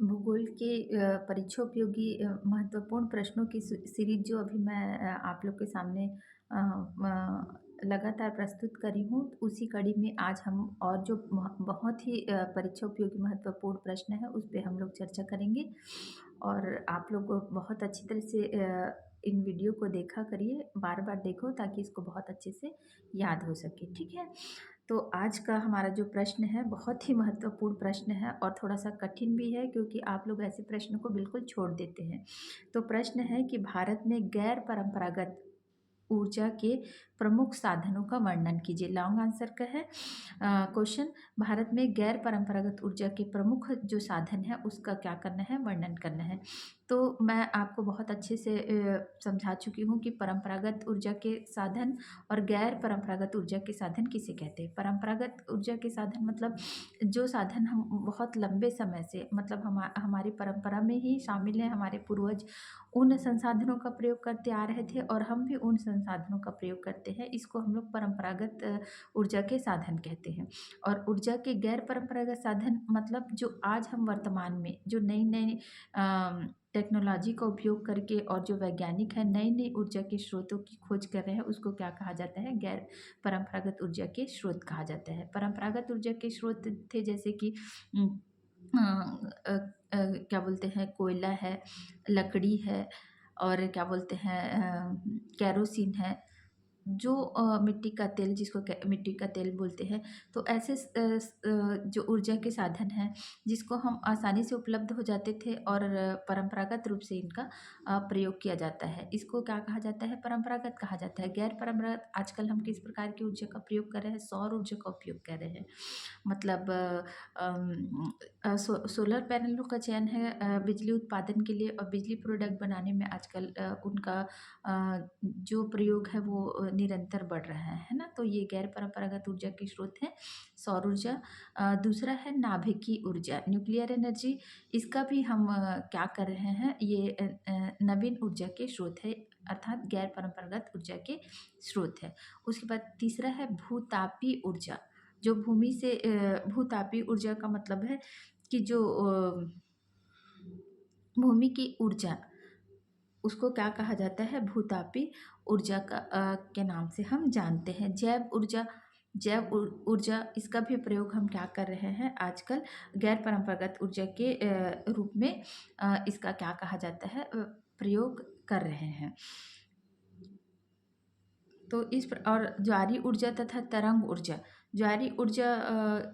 भूगोल के परीक्षा उपयोगी महत्वपूर्ण प्रश्नों की सीरीज जो अभी मैं आप लोग के सामने लगातार प्रस्तुत करी हूँ, उसी कड़ी में आज हम और जो बहुत ही परीक्षा उपयोगी महत्वपूर्ण प्रश्न है उस पे हम लोग चर्चा करेंगे। और आप लोग बहुत अच्छी तरह से इन वीडियो को देखा करिए, बार बार देखो ताकि इसको बहुत अच्छे से याद हो सके, ठीक है। तो आज का हमारा जो प्रश्न है बहुत ही महत्वपूर्ण प्रश्न है और थोड़ा-सा कठिन भी है, क्योंकि आप लोग ऐसे प्रश्न को बिल्कुल छोड़ देते हैं। तो प्रश्न है कि भारत में गैर परंपरागत ऊर्जा के प्रमुख साधनों का वर्णन कीजिए। लॉन्ग आंसर का है क्वेश्चन। भारत में गैर परंपरागत ऊर्जा के प्रमुख जो साधन है उसका क्या करना है, वर्णन करना है। तो मैं आपको बहुत अच्छे से समझा चुकी हूँ कि परंपरागत ऊर्जा के साधन और गैर परंपरागत ऊर्जा के साधन किसे कहते हैं। परंपरागत ऊर्जा के साधन मतलब जो साधन हम बहुत लंबे समय से, मतलब हमारी परंपरा में ही शामिल है। हमारे पूर्वज उन संसाधनों का प्रयोग करते आ रहे थे और हम भी उन संसाधनों का प्रयोग करते हैं। इसको हम लोग परंपरागत ऊर्जा के साधन कहते हैं। और ऊर्जा के गैर परंपरागत साधन मतलब जो आज हम वर्तमान में जो नई नई टेक्नोलॉजी का उपयोग करके और जो वैज्ञानिक हैं नई नई ऊर्जा के स्रोतों की खोज कर रहे हैं, उसको क्या कहा जाता है, गैर परंपरागत ऊर्जा के स्रोत कहा जाता है। परंपरागत ऊर्जा के स्रोत थे जैसे कि उम, अ क्या बोलते हैं, कोयला है, लकड़ी है और क्या बोलते हैं केरोसिन है, जो मिट्टी का तेल जिसको मिट्टी का तेल बोलते हैं। तो ऐसे जो ऊर्जा के साधन हैं जिसको हम आसानी से उपलब्ध हो जाते थे और परंपरागत रूप से इनका प्रयोग किया जाता है। इसको क्या कहा जाता है, परंपरागत कहा जाता है। गैर परंपरागत आजकल हम किस प्रकार की ऊर्जा का प्रयोग कर रहे हैं, सौर ऊर्जा का उपयोग कर रहे हैं। मतलब सोलर पैनलों का चयन है बिजली उत्पादन के लिए और बिजली प्रोडक्ट बनाने में आजकल उनका जो प्रयोग है वो निरंतर बढ़ रहा है ना। तो ये गैर परंपरागत ऊर्जा के स्रोत हैं, सौर ऊर्जा। दूसरा है नाभिकीय ऊर्जा, न्यूक्लियर एनर्जी। इसका भी हम क्या कर रहे हैं, ये नवीन ऊर्जा के स्रोत है, अर्थात गैर परंपरागत ऊर्जा के स्रोत है। उसके बाद तीसरा है भूतापीय ऊर्जा, जो भूमि से भूतापीय ऊर्जा का मतलब है कि जो भूमि की ऊर्जा, उसको क्या कहा जाता है, भूतापीय ऊर्जा के नाम से हम जानते हैं। जैव ऊर्जा, इसका भी प्रयोग हम क्या कर रहे हैं आजकल, गैर परंपरागत ऊर्जा के रूप में इसका क्या कहा जाता है, प्रयोग कर रहे हैं। तो और ज्वारीय ऊर्जा तथा तरंग ऊर्जा, ज्वारीय ऊर्जा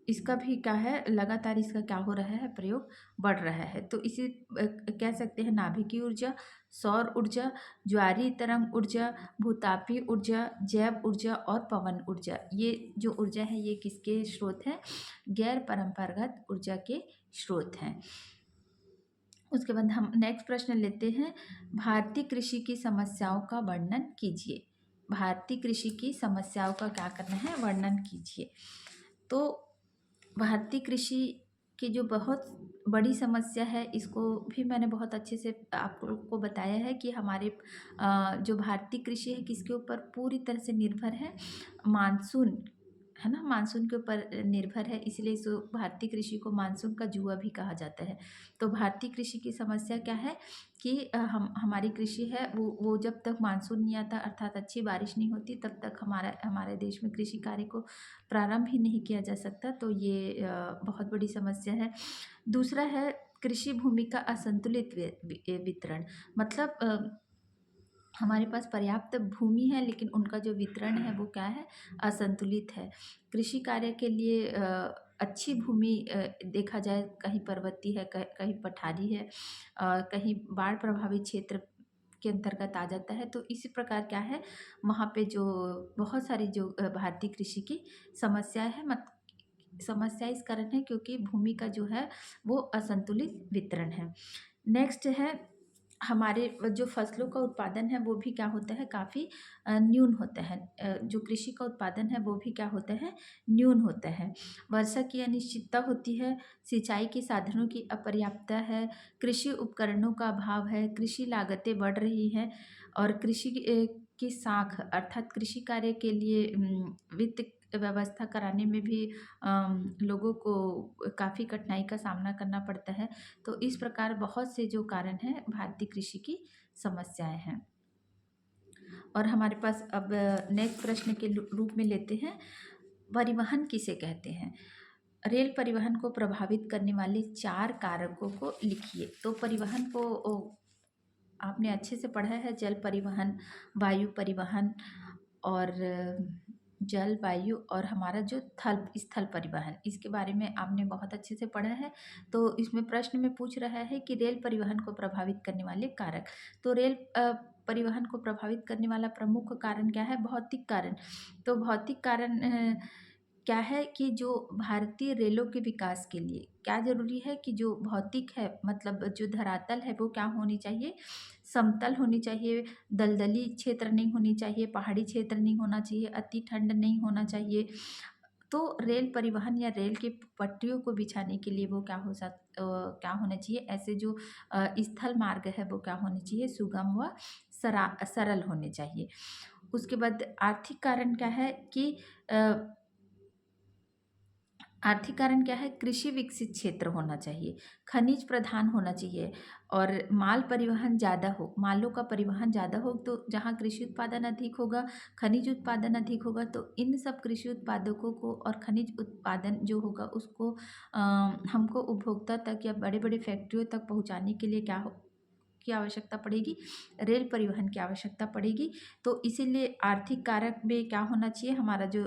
इसका भी क्या है, लगातार इसका क्या हो रहा है, प्रयोग बढ़ रहा है। तो इसे कह सकते हैं नाभिकीय ऊर्जा, सौर ऊर्जा, ज्वारीय तरंग ऊर्जा, भूतापीय ऊर्जा, जैव ऊर्जा और पवन ऊर्जा। ये जो ऊर्जा है ये किसके स्रोत हैं, गैर परंपरागत ऊर्जा के स्रोत हैं। उसके बाद हम नेक्स्ट प्रश्न लेते हैं, भारतीय कृषि की समस्याओं का वर्णन कीजिए। भारतीय कृषि की समस्याओं का क्या करना है, वर्णन कीजिए। तो भारतीय कृषि की जो बहुत बड़ी समस्या है, इसको भी मैंने बहुत अच्छे से आप लोग को बताया है कि हमारे जो भारतीय कृषि है किसके ऊपर पूरी तरह से निर्भर है, मानसून, है ना, मानसून के ऊपर निर्भर है। इसलिए इस भारतीय कृषि को मानसून का जुआ भी कहा जाता है। तो भारतीय कृषि की समस्या क्या है कि हमारी कृषि है वो जब तक मानसून नहीं आता, अर्थात अच्छी बारिश नहीं होती, तब तक हमारे देश में कृषि कार्य को प्रारंभ ही नहीं किया जा सकता। तो ये बहुत बड़ी समस्या है। दूसरा है कृषि भूमि का असंतुलित वितरण, मतलब हमारे पास पर्याप्त भूमि है लेकिन उनका जो वितरण है वो क्या है, असंतुलित है। कृषि कार्य के लिए अच्छी भूमि देखा जाए, कहीं पर्वतीय है, कहीं पठारी है, कहीं बाढ़ प्रभावित क्षेत्र के अंतर्गत आ जाता है। तो इसी प्रकार क्या है, वहाँ पे जो बहुत सारी जो भारतीय कृषि की समस्या है, समस्या इस कारण है क्योंकि भूमि का जो है वो असंतुलित वितरण है। नेक्स्ट है, हमारे जो फसलों का उत्पादन है वो भी क्या होता है, काफ़ी न्यून होता है। जो कृषि का उत्पादन है वो भी क्या होता है, न्यून होता है। वर्षा की अनिश्चितता होती है, सिंचाई के साधनों की अपर्याप्तता है, कृषि उपकरणों का अभाव है, कृषि लागतें बढ़ रही हैं और कृषि की साख, अर्थात कृषि कार्य के लिए वित्त व्यवस्था कराने में भी लोगों को काफ़ी कठिनाई का सामना करना पड़ता है। तो इस प्रकार बहुत से जो कारण हैं भारतीय कृषि की समस्याएँ हैं। और हमारे पास अब नेक्स्ट प्रश्न के रूप में लेते हैं, परिवहन किसे कहते हैं? रेल परिवहन को प्रभावित करने वाले 4 कारकों को लिखिए। तो परिवहन को आपने अच्छे से पढ़ा है, जल परिवहन, वायु परिवहन और जल, वायु और हमारा जो स्थल परिवहन, इसके बारे में आपने बहुत अच्छे से पढ़ा है। तो इसमें प्रश्न में पूछ रहा है कि रेल परिवहन को प्रभावित करने वाले कारक। तो रेल परिवहन को प्रभावित करने वाला प्रमुख कारण क्या है? भौतिक कारण। तो भौतिक कारण क्या है कि जो भारतीय रेलों के विकास के लिए क्या ज़रूरी है कि जो भौतिक है, मतलब जो धरातल है वो क्या होनी चाहिए? समतल होनी चाहिए, दलदली क्षेत्र नहीं होनी चाहिए, पहाड़ी क्षेत्र नहीं होना चाहिए, अति ठंड नहीं होना चाहिए। तो रेल परिवहन या रेल की पटरियों को बिछाने के लिए वो क्या होना चाहिए? ऐसे जो स्थल मार्ग है वो क्या होने चाहिए? सुगम व सरल होने चाहिए। उसके बाद आर्थिक कारण क्या है कि आर्थिक कारण क्या है? कृषि विकसित क्षेत्र होना चाहिए, खनिज प्रधान होना चाहिए और माल परिवहन ज़्यादा हो, मालों का परिवहन ज़्यादा हो। तो जहाँ कृषि उत्पादन अधिक होगा, खनिज उत्पादन अधिक होगा, तो इन सब कृषि उत्पादकों को और खनिज उत्पादन जो होगा उसको हमको उपभोक्ता तक या बड़े-बड़े फैक्ट्रियों तक पहुँचाने के लिए की आवश्यकता पड़ेगी? रेल परिवहन की आवश्यकता पड़ेगी। तो इसीलिए आर्थिक कारक में क्या होना चाहिए? हमारा जो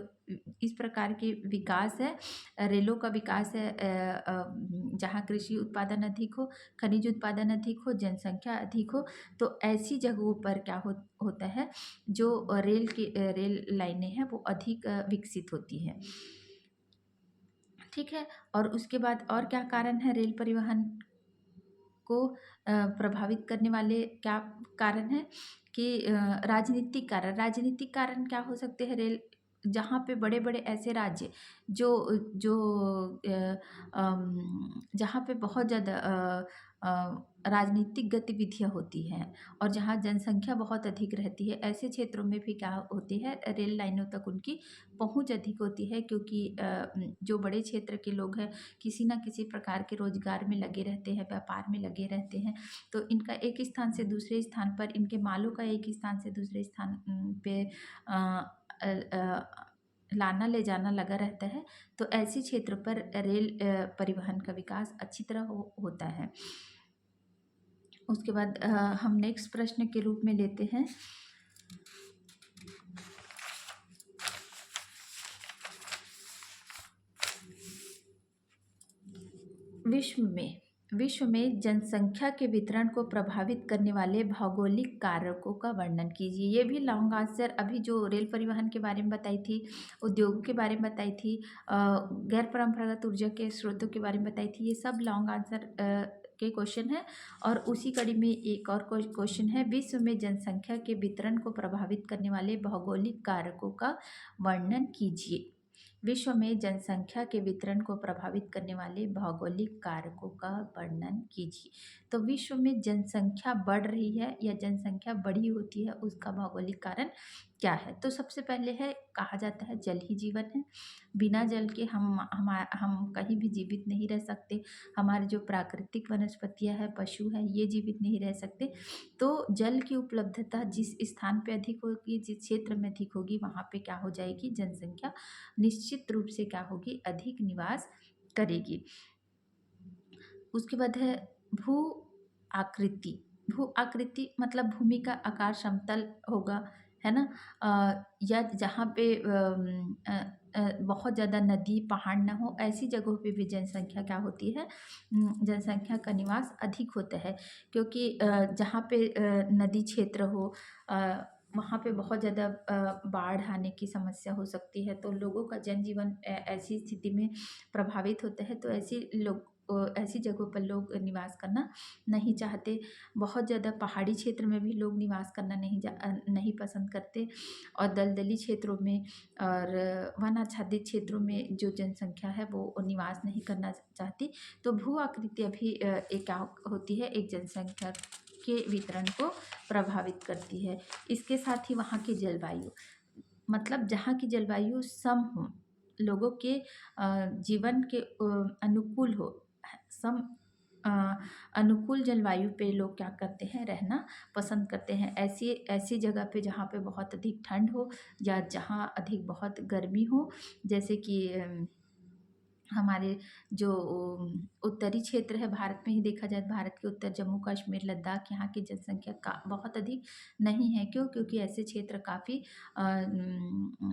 इस प्रकार के विकास है, रेलों का विकास है, जहाँ कृषि उत्पादन अधिक हो, खनिज उत्पादन अधिक हो, जनसंख्या अधिक हो, तो ऐसी जगहों पर क्या होता है, जो रेल लाइनें हैं वो अधिक विकसित होती हैं। ठीक है। और उसके बाद और क्या कारण है रेल परिवहन को प्रभावित करने वाले? क्या कारण है कि राजनीतिक कारण क्या हो सकते हैं? जहाँ पे बड़े-बड़े ऐसे राज्य जो जो जहाँ पे बहुत ज़्यादा राजनीतिक गतिविधियाँ होती हैं और जहाँ जनसंख्या बहुत अधिक रहती है, ऐसे क्षेत्रों में भी क्या होती है, रेल लाइनों तक उनकी पहुँच अधिक होती है, क्योंकि जो बड़े क्षेत्र के लोग हैं किसी न किसी प्रकार के रोजगार में लगे रहते हैं, व्यापार में लगे रहते हैं। तो इनका एक स्थान से दूसरे स्थान पर, इनके मालों का एक स्थान से दूसरे स्थान पे लाना ले जाना लगा रहता है। तो ऐसे क्षेत्र पर रेल परिवहन का विकास अच्छी तरह होता है। उसके बाद हम नेक्स्ट प्रश्न के रूप में लेते हैं, विश्व में जनसंख्या के वितरण को प्रभावित करने वाले भौगोलिक कारकों का वर्णन कीजिए। ये भी लॉन्ग आंसर, अभी जो रेल परिवहन के बारे में बताई थी, उद्योगों के बारे में बताई थी, गैर परंपरागत ऊर्जा के स्रोतों के बारे में बताई थी, ये सब लॉन्ग आंसर के क्वेश्चन है। और उसी कड़ी में एक और क्वेश्चन है, विश्व में जनसंख्या के वितरण को प्रभावित करने वाले भौगोलिक कारकों का वर्णन कीजिए। विश्व में जनसंख्या के वितरण को प्रभावित करने वाले भौगोलिक कारकों का वर्णन कीजिए। तो विश्व में जनसंख्या बढ़ रही है या जनसंख्या बड़ी होती है, उसका भौगोलिक कारण क्या है? तो सबसे पहले है, कहा जाता है जल ही जीवन है, बिना जल के हम कहीं भी जीवित नहीं रह सकते। हमारे जो प्राकृतिक वनस्पतियाँ हैं, पशु हैं, ये जीवित नहीं रह सकते। तो जल की उपलब्धता जिस स्थान पे अधिक होगी, जिस क्षेत्र में अधिक होगी, वहाँ पे क्या हो जाएगी, जनसंख्या निश्चित रूप से क्या होगी, अधिक निवास करेगी। उसके बाद है भू आकृति। भू आकृति मतलब भूमि का आकार समतल होगा, है ना? या जहाँ पे बहुत ज़्यादा नदी पहाड़ ना हो, ऐसी जगहों पे भी जनसंख्या क्या होती है, जनसंख्या का निवास अधिक होता है। क्योंकि जहाँ पे नदी क्षेत्र हो, वहाँ पे बहुत ज़्यादा बाढ़ आने की समस्या हो सकती है, तो लोगों का जनजीवन ऐसी स्थिति में प्रभावित होता है। तो ऐसी जगहों पर लोग निवास करना नहीं चाहते। बहुत ज़्यादा पहाड़ी क्षेत्र में भी लोग निवास करना नहीं पसंद करते, और दलदली क्षेत्रों में और वन आच्छादित क्षेत्रों में जो जनसंख्या है वो निवास नहीं करना चाहती। तो भू आकृति अभी एक क्या होती है, एक जनसंख्या के वितरण को प्रभावित करती है। इसके साथ ही वहाँ की जलवायु, मतलब जहाँ की जलवायु सम हो, लोगों के जीवन के अनुकूल हो, सम अ, अनुकूल जलवायु पे लोग क्या करते हैं, रहना पसंद करते हैं। ऐसी ऐसी जगह पे जहाँ पे बहुत अधिक ठंड हो या जहाँ अधिक बहुत गर्मी हो, जैसे कि हमारे जो उत्तरी क्षेत्र है भारत में ही देखा जाए, भारत के उत्तर जम्मू कश्मीर, लद्दाख, यहाँ की जनसंख्या का बहुत अधिक नहीं है। क्यों? क्योंकि ऐसे क्षेत्र काफ़ी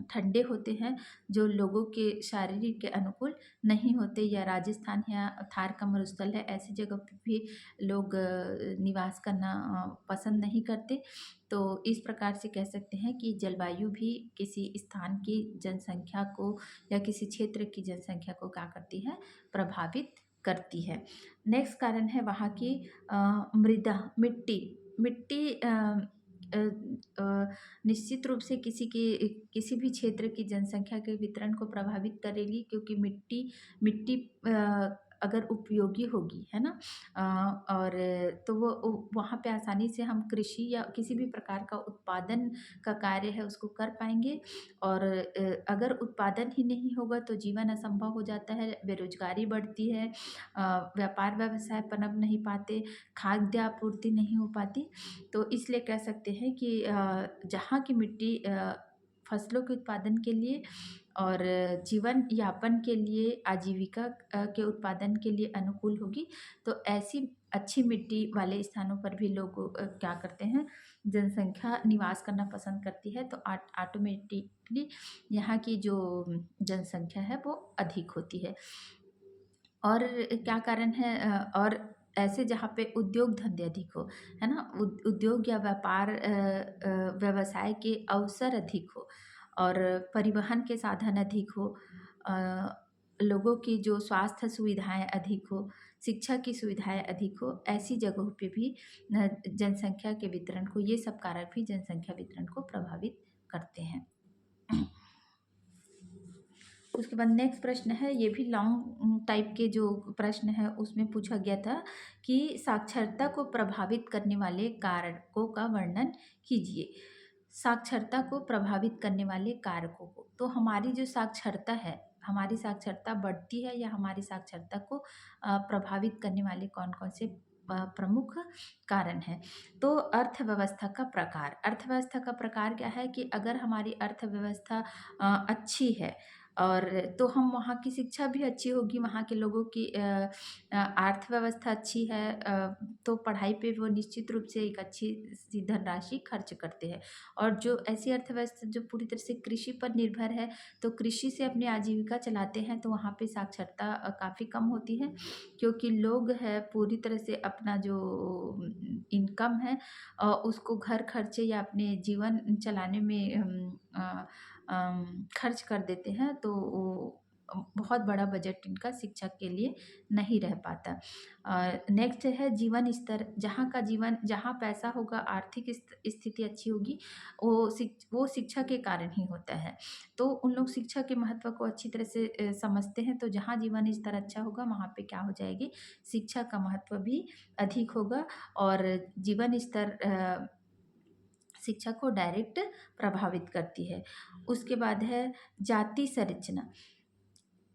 ठंडे होते हैं जो लोगों के शारीरिक के अनुकूल नहीं होते। या राजस्थान या थार का मरुस्थल है, ऐसी जगह पे भी लोग निवास करना पसंद नहीं करते। तो इस प्रकार से कह सकते हैं कि जलवायु भी किसी स्थान की जनसंख्या को या किसी क्षेत्र की जनसंख्या को क्या करती है, प्रभावित करती है। नेक्स्ट कारण है वहाँ की मृदा, मिट्टी। मिट्टी अ, निश्चित रूप से किसी भी क्षेत्र की जनसंख्या के वितरण को प्रभावित करेगी, क्योंकि मिट्टी मिट्टी अगर उपयोगी होगी, है ना, और तो वो वहाँ पे आसानी से हम कृषि या किसी भी प्रकार का उत्पादन का कार्य है उसको कर पाएंगे। और अगर उत्पादन ही नहीं होगा तो जीवन असंभव हो जाता है, बेरोजगारी बढ़ती है, व्यापार व्यवसाय पनप नहीं पाते, खाद्य आपूर्ति नहीं हो पाती। तो इसलिए कह सकते हैं कि जहाँ की मिट्टी फसलों के उत्पादन के लिए और जीवन यापन के लिए, आजीविका के उत्पादन के लिए अनुकूल होगी, तो ऐसी अच्छी मिट्टी वाले स्थानों पर भी लोग क्या करते हैं, जनसंख्या निवास करना पसंद करती है। तो ऑटोमेटिकली यहाँ की जो जनसंख्या है वो अधिक होती है। और क्या कारण है, और ऐसे जहाँ पे उद्योग धंधे अधिक हो, है ना, उद्योग या व्यापार व्यवसाय के अवसर अधिक हो और परिवहन के साधन अधिक हो, लोगों की जो स्वास्थ्य सुविधाएं अधिक हो, शिक्षा की सुविधाएं अधिक हो, ऐसी जगहों पे भी जनसंख्या के वितरण को, ये सब कारक भी जनसंख्या वितरण को प्रभावित करते हैं। उसके बाद नेक्स्ट प्रश्न है, ये भी लॉन्ग टाइप के जो प्रश्न है उसमें पूछा गया था कि साक्षरता को प्रभावित करने वाले कारकों का वर्णन कीजिए। साक्षरता को प्रभावित करने वाले कारकों को, तो हमारी जो साक्षरता है, हमारी साक्षरता बढ़ती है या हमारी साक्षरता को प्रभावित करने वाले कौन कौन से प्रमुख कारण हैं। तो अर्थव्यवस्था का प्रकार, अर्थव्यवस्था का प्रकार क्या है कि अगर हमारी अर्थव्यवस्था अच्छी है और तो हम वहाँ की शिक्षा भी अच्छी होगी, वहाँ के लोगों की अर्थव्यवस्था अच्छी है, तो पढ़ाई पे वो निश्चित रूप से एक अच्छी सी धनराशि खर्च करते हैं। और जो ऐसी अर्थव्यवस्था जो पूरी तरह से कृषि पर निर्भर है, तो कृषि से अपनी आजीविका चलाते हैं, तो वहाँ पे साक्षरता काफ़ी कम होती है, क्योंकि लोग है पूरी तरह से अपना जो इनकम है उसको घर खर्चे या अपने जीवन चलाने में खर्च कर देते हैं। तो वो बहुत बड़ा बजट इनका शिक्षा के लिए नहीं रह पाता। नेक्स्ट है जीवन स्तर, जहाँ पैसा होगा, आर्थिक स्थिति अच्छी होगी, वो शिक्षा के कारण ही होता है। तो उन लोग शिक्षा के महत्व को अच्छी तरह से समझते हैं। तो जहाँ जीवन स्तर अच्छा होगा वहाँ पे क्या हो जाएगी, शिक्षा का महत्व भी अधिक होगा और जीवन स्तर शिक्षा को डायरेक्ट प्रभावित करती है। उसके बाद है जाति संरचना।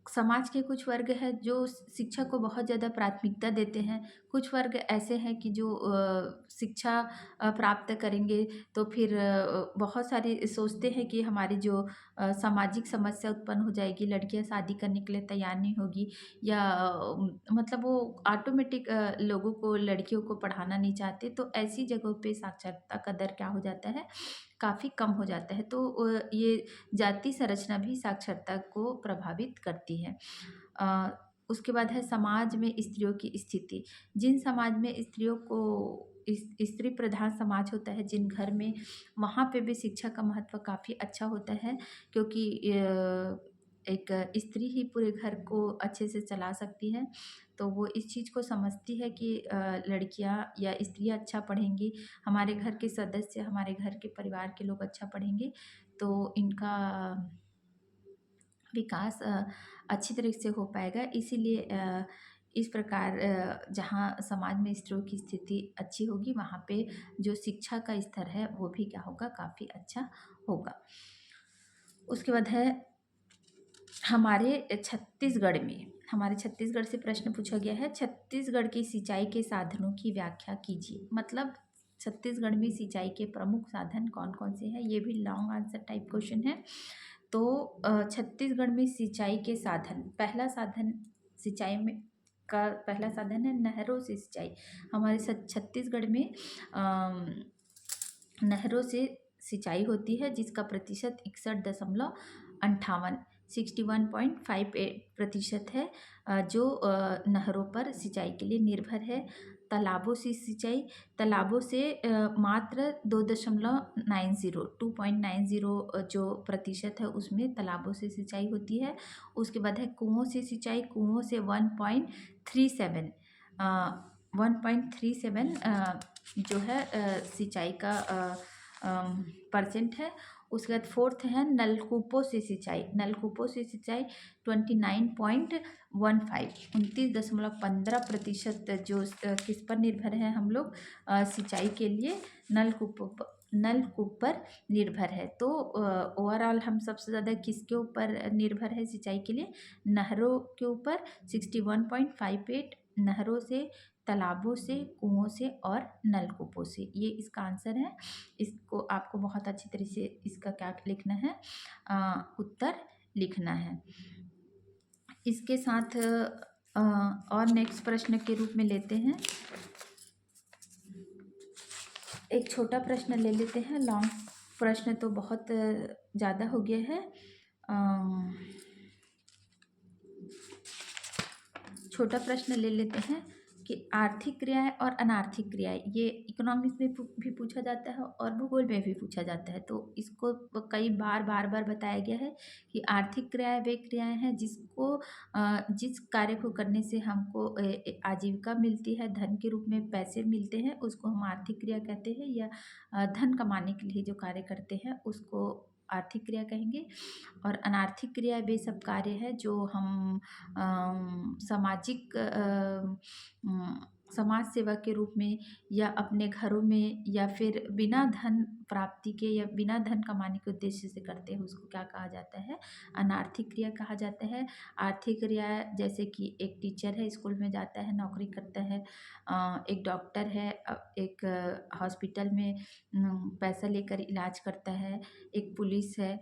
समाज के कुछ वर्ग हैं जो शिक्षा को बहुत ज़्यादा प्राथमिकता देते हैं, कुछ वर्ग ऐसे हैं कि जो शिक्षा प्राप्त करेंगे तो फिर बहुत सारी सोचते हैं कि हमारी जो सामाजिक समस्या उत्पन्न हो जाएगी, लड़कियां शादी करने के लिए तैयार नहीं होगी, या मतलब वो ऑटोमेटिक लोगों को, लड़कियों को पढ़ाना नहीं चाहते। तो ऐसी जगहों पे साक्षरता का दर क्या हो जाता है, काफ़ी कम हो जाता है। तो ये जाति संरचना भी साक्षरता को प्रभावित करती है। उसके बाद है समाज में स्त्रियों की स्थिति। जिन समाज में स्त्रियों को स्त्री प्रधान समाज होता है, जिन घर में, वहाँ पे भी शिक्षा का महत्व काफ़ी अच्छा होता है, क्योंकि एक स्त्री ही पूरे घर को अच्छे से चला सकती है। तो वो इस चीज़ को समझती है कि लड़कियाँ या स्त्रियाँ अच्छा पढ़ेंगी, हमारे घर के सदस्य, हमारे घर के परिवार के लोग अच्छा पढ़ेंगे, तो इनका विकास अच्छी तरह से हो पाएगा। इसीलिए इस प्रकार जहाँ समाज में स्त्रियों की स्थिति अच्छी होगी, वहाँ पे जो शिक्षा का स्तर है वो भी क्या होगा, काफ़ी अच्छा होगा। उसके बाद है हमारे छत्तीसगढ़ से प्रश्न पूछा गया है, छत्तीसगढ़ की सिंचाई के साधनों की व्याख्या कीजिए। मतलब छत्तीसगढ़ में सिंचाई के प्रमुख साधन कौन कौन से हैं, ये भी लॉन्ग आंसर टाइप क्वेश्चन है। तो छत्तीसगढ़ में सिंचाई के साधन, पहला साधन सिंचाई में का पहला साधन है नहरों से सिंचाई। हमारे छत्तीसगढ़ में नहरों से सिंचाई होती है, जिसका प्रतिशत 61.58 61.58% है, जो नहरों पर सिंचाई के लिए निर्भर है। तालाबों से सिंचाई, तालाबों से मात्र 2.90 जो प्रतिशत है उसमें तालाबों से सिंचाई होती है। उसके बाद है कुओं से सिंचाई, कुओं से 1.37 जो है सिंचाई का परसेंट है। उसके बाद फोर्थ है नलकूपों से सिंचाई, नलकूपों से सिंचाई 29.15% जो किस पर निर्भर है, हम लोग सिंचाई के लिए नलकूप पर निर्भर है। तो ओवरऑल हम सबसे ज़्यादा किसके ऊपर निर्भर है सिंचाई के लिए, नहरों के ऊपर 61.58, नहरों से, तालाबों से, कुओं से और नलकूपों से। ये इसका आंसर है। इसको आपको बहुत अच्छी तरह से इसका क्या लिखना है, उत्तर लिखना है। इसके साथ और नेक्स्ट प्रश्न के रूप में लेते हैं, एक छोटा प्रश्न ले लेते हैं। लॉन्ग प्रश्न तो बहुत ज़्यादा हो गया है। छोटा प्रश्न ले लेते हैं कि आर्थिक क्रियाएं और अनार्थिक क्रियाएं, ये इकोनॉमिक्स में भी पूछा जाता है और भूगोल में भी पूछा जाता है। तो इसको कई बार बताया गया है कि आर्थिक क्रियाएं वे क्रियाएं हैं जिस कार्य को करने से हमको आजीविका मिलती है, धन के रूप में पैसे मिलते हैं, उसको हम आर्थिक क्रिया कहते हैं। या धन कमाने के लिए जो कार्य करते हैं उसको आर्थिक क्रिया कहेंगे। और अनार्थिक क्रिया वे सब कार्य है जो हम सामाजिक समाज सेवा के रूप में या अपने घरों में या फिर बिना धन प्राप्ति के या बिना धन कमाने के उद्देश्य से करते हैं, उसको क्या कहा जाता है, अनार्थिक क्रिया कहा जाता है। आर्थिक क्रिया जैसे कि एक टीचर है, स्कूल में जाता है, नौकरी करता है, एक डॉक्टर है, एक हॉस्पिटल में पैसा लेकर इलाज करता है, एक पुलिस है,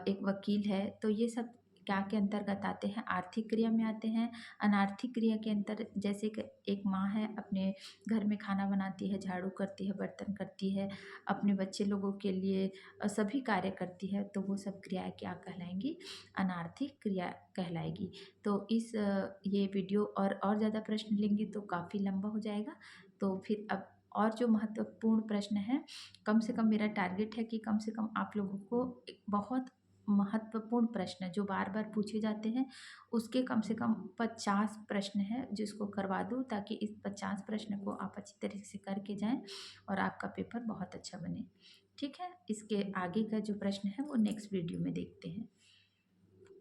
एक वकील है। तो ये सब क्या के अंतर्गत आते हैं, आर्थिक क्रिया में आते हैं। अनार्थिक क्रिया के अंतर जैसे कि एक माँ है, अपने घर में खाना बनाती है, झाड़ू करती है, बर्तन करती है, अपने बच्चे लोगों के लिए सभी कार्य करती है, तो वो सब क्रियाएं क्या कहलाएंगी, अनार्थिक क्रिया कहलाएगी। तो इस ये वीडियो और ज़्यादा प्रश्न लेंगे तो काफ़ी लंबा हो जाएगा। तो फिर अब और जो महत्वपूर्ण प्रश्न है, कम से कम मेरा टारगेट है कि कम से कम आप लोगों को एक बहुत महत्वपूर्ण प्रश्न जो बार बार पूछे जाते हैं उसके कम से कम 50 प्रश्न है जिसको करवा दूँ, ताकि इस 50 प्रश्न को आप अच्छी तरीके से करके जाएं और आपका पेपर बहुत अच्छा बने। ठीक है, इसके आगे का जो प्रश्न है वो नेक्स्ट वीडियो में देखते हैं।